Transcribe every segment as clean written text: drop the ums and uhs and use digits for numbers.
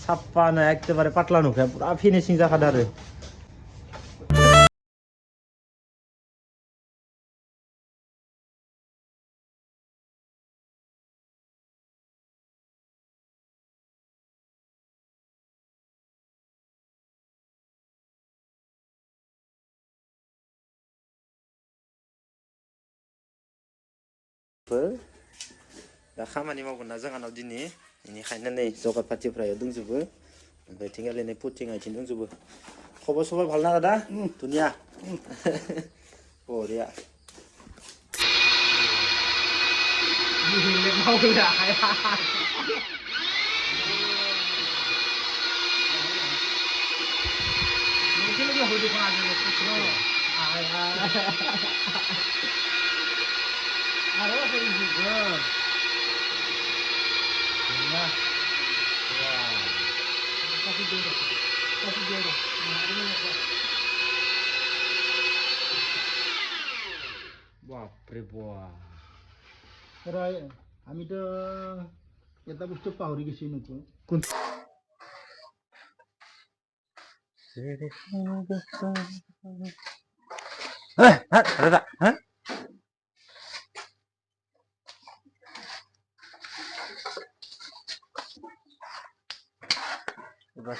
साफानो एखेबारे पातला नुखाया पुरा फिनिशिं जाखादों आरो दा खामानि मावगोन ना जोंहानाव दिनै बेनिखायनो नै जगार पातिफ्रा दंजोबो ओमफ्राय थिंगालि नै पुटिं आइथिं दंजोबो खबर सबर ভাল ना दादा धुनिया बरिया Ada apa juga? Ya. Wah. Kasih jodoh. Kasih jodoh. Bapak buah. Rai, kami tu kita butuh power di sini tu. Kun. Ada tak? Hah?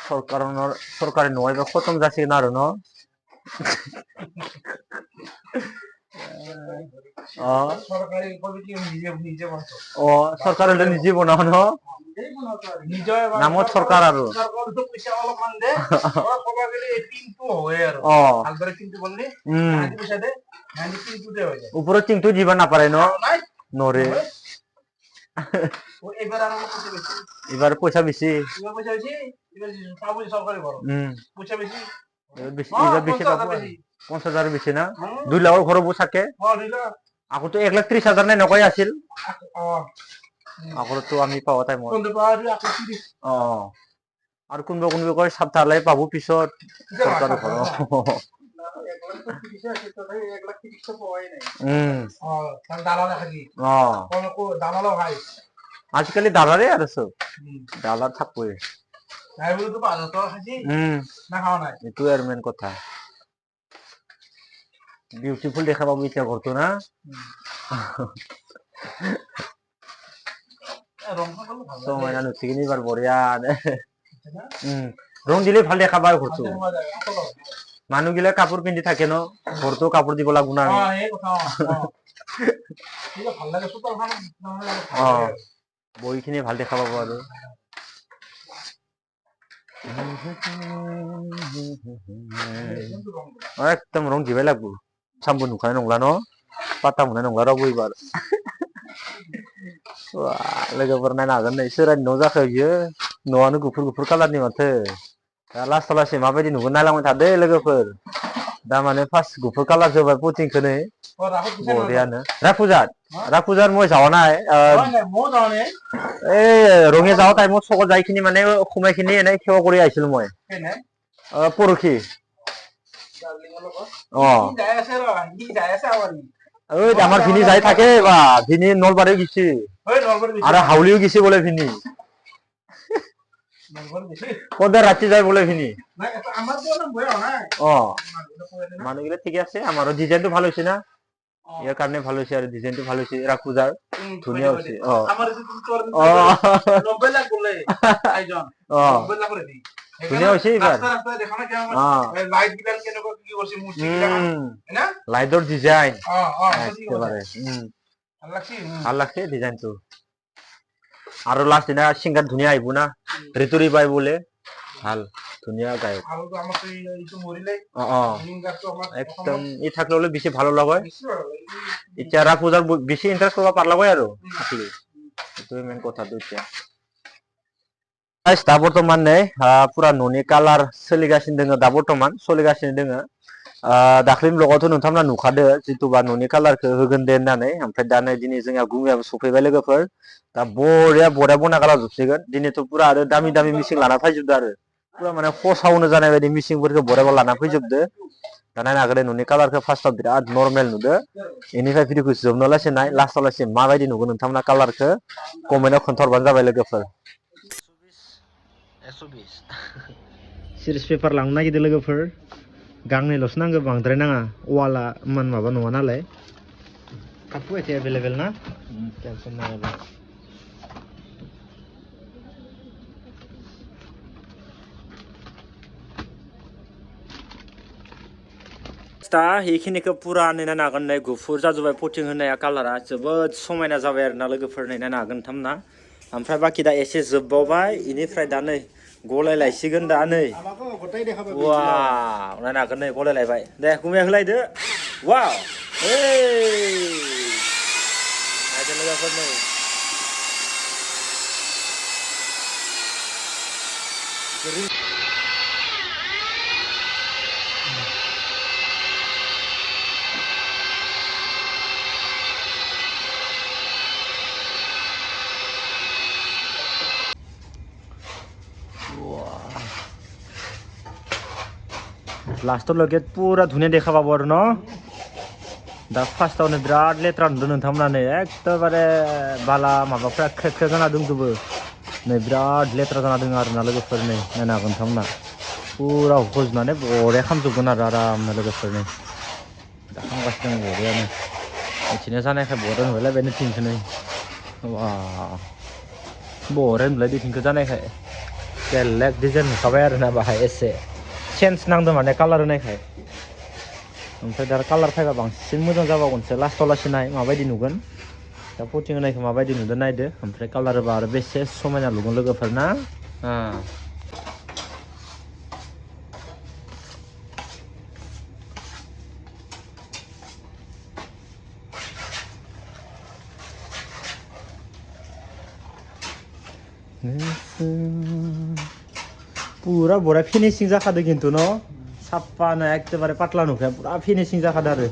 सरकारि नङा एबा खतम जासिगोन आरो न सरकार निजे बनाव न नामत सरकार आरो উপরে টিংটো দিবা নাপারে ন নরে এবার পয়সা বেশি বেশি 50,000 বেশি না 2 লাখৰ ঘৰ বো থাকে আগতো 1,30,000 নাই নকয় আছিল আগতো আমি পাওয়া টাইম আর কোনবা কয় সাপ্তাহলাই পাবো পিছত সরকার ঘর আজকালি দালারে আর সব দালার থাকবে এটু আর মেন কথা বিউটিফুল দেখা পাবো এটা ঘরতো না সময় না নথিকে নিবার বড়িয়া রং দিলে ভাল দেখা পায় ঘরতো মানুষগুলা কাপড় পিন্ধি থাকে ন ঘরতো কাপড় দিব লাগবো না বইখিনি ভাল দেখা পাবো আৰু একদম রং দিবাই লাগবো সামবো নুখাनाय नंला न पाता मोननाय नंला रावबो एबार लोगोफोर नायनो हागोन नै सोरानि न' जाखो बियो न'आनो गुफुर गुफुर कालारनि माथो दा लास्ट लासै माबायदि नुगोन नायलांबाय थादो लोगोफोर दा माने फार्स्ट गुफुर कालार जोबाय पुटिंखौ नै बरियानो राफुजार মই যাওয়া নাই এই ৰঙে যাওয়া টাইমত চকত যাইখিনি মানে সময়খিনি এনে সেৱা কৰি আহিছিল মই পৰখি ওই আমাৰ ভিনি যাই থাকে বা ভিনি নলবাৰীও গেছি আৰু হাউলিও গেছি বলে ভিনি কদা রাতে যায় বলে ভিনি মানুষগুলো ঠিক আছে আমারও ডিজাইনটো ভালো হয়েছে না ইয়ার কারণে ভালো হয়েছে আর ডিজাইনটো ভালো হয়েছে রাখুজার ধুনিয়া হয়েছে ধুনিয়া হয়েছে এবার লাইটর ডিজাইন একেবারে ভাল লাগছে ডিজাইনটো আৰু লাষ্ট দিনা সিংগার ধুনিয়া আইব না ঋতুরি বাই বলে ভাল ধুনিয়া গায়ক একদম ই থাকলে হলে বেশি ভালো লাগে এতিয়া রাফুজার বেশি ইন্টারেস্ট করবা পারলা হয় আৰু আসলে এটাই মেন কথা দুইটা दा बर्तमान नै पुरा न'नि कालार सोलिगासिनो दङ दा बर्तमान सोलिगासिनो दङ दाख्लैनि ब्लगावथ' नोंथांमोना नुखादो जितुबा न'नि कालारखौ होगोन दे होननानै ओमफ्राय दा नै दिनै जोंहा गुङाबो सफैबाय लोगोफोर दा बरिया बना कालार जोबसिगोन दिनैथ' पुरा आरो दामि दामि मिसिं लाना फैजोबदो आरो पुरा माने खसावनो जानाय बायदि मिसिंफोरखौ बरिया लाना फैजोबदो दा नायनो हागोन न'नि कालारखौ फार्स्टआव बिराद नर्मेल नुदो बेनिफ्राय भिडिअखौ जोबनो लासै नाय लास्टआव लासै माबायदि नुगोन नोंथांमोना कालारखौ कमेन्टआव खोन्थाहरबानो जाबाय लोगोफोर 120 सिरिस पेपार लांनो नागिरदों लोगोफोर गांनैल'सो नांगौ बांद्राय नाङा वाला मान माबा नङा नालाय कापु एसे एभेलेबेल ना टेनसन नाङा दा बेखिनिखौ पुरा नायनो हागोन नै गुफुर जाजोब्बाय पटिं होनाया कालारा जोबोद समायना जाबाय आरोना लोगोफोर नायनो हागोन थामना ओमफ्राय बाखि दा एसे जोबबावबाय इनिफ्राय दा नै गलायलायसिगोन दा नै वाव नायनो हागोन नै गलायलायबाय दे गुमाया होलायदो वाव नायदो लोगोफोर नै लास्टआव लगे पुरा धुनिया देखाबाबो आरो न दा फार्स्टआवनो बिराद लेथ्रा नुदों नोंथांमोना नै एकदमबारे बाला माबाफ्रा ख्रे ख्रे जाना दंजोबो नै बिराद लेथ्रा जाना दङ आरोना लोगोफोर नै नायनो हागोन नोंथांमोना पुरा हुख'जोबनानै बरिया खालामजोबगोन आरो आरामनो लोगोफोर नै दा खालामगासिनो दं बरियानो मिथिनो जानायखाय बरिया नुलायबाय नैथिंखौ नै बरिया नुलाय दैथिंखौ जानायखाय बेलेग डिजाइन नुखाबाय आरोना बाहाय एसे चेन्ज नांदों माने कालार होनायखाय ओमफ्राय दा कालार फैबा बांसिन मोजां जाबावगोनसो लास्टाव लासै नाय माबायदि नुगोन दा पटिं होनायखौ माबायदि नुदों नायदो ओमफ्राय कालार होबा आरो बेसे समायना नुगोन लोगोफोर ना पुरा बरिया फिनिशिं जाखादों खिन्थु न साफानो एखेबारे पातला नुखाया पुरा फिनिशिं जाखादों आरो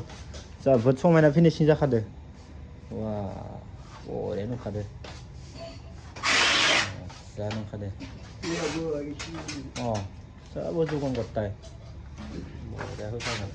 जोबोद समायना फिनिशिं जाखादों वा बरिया नुखादों जा नुखादों सब होजोबगोन गथाय बरिया होखागोन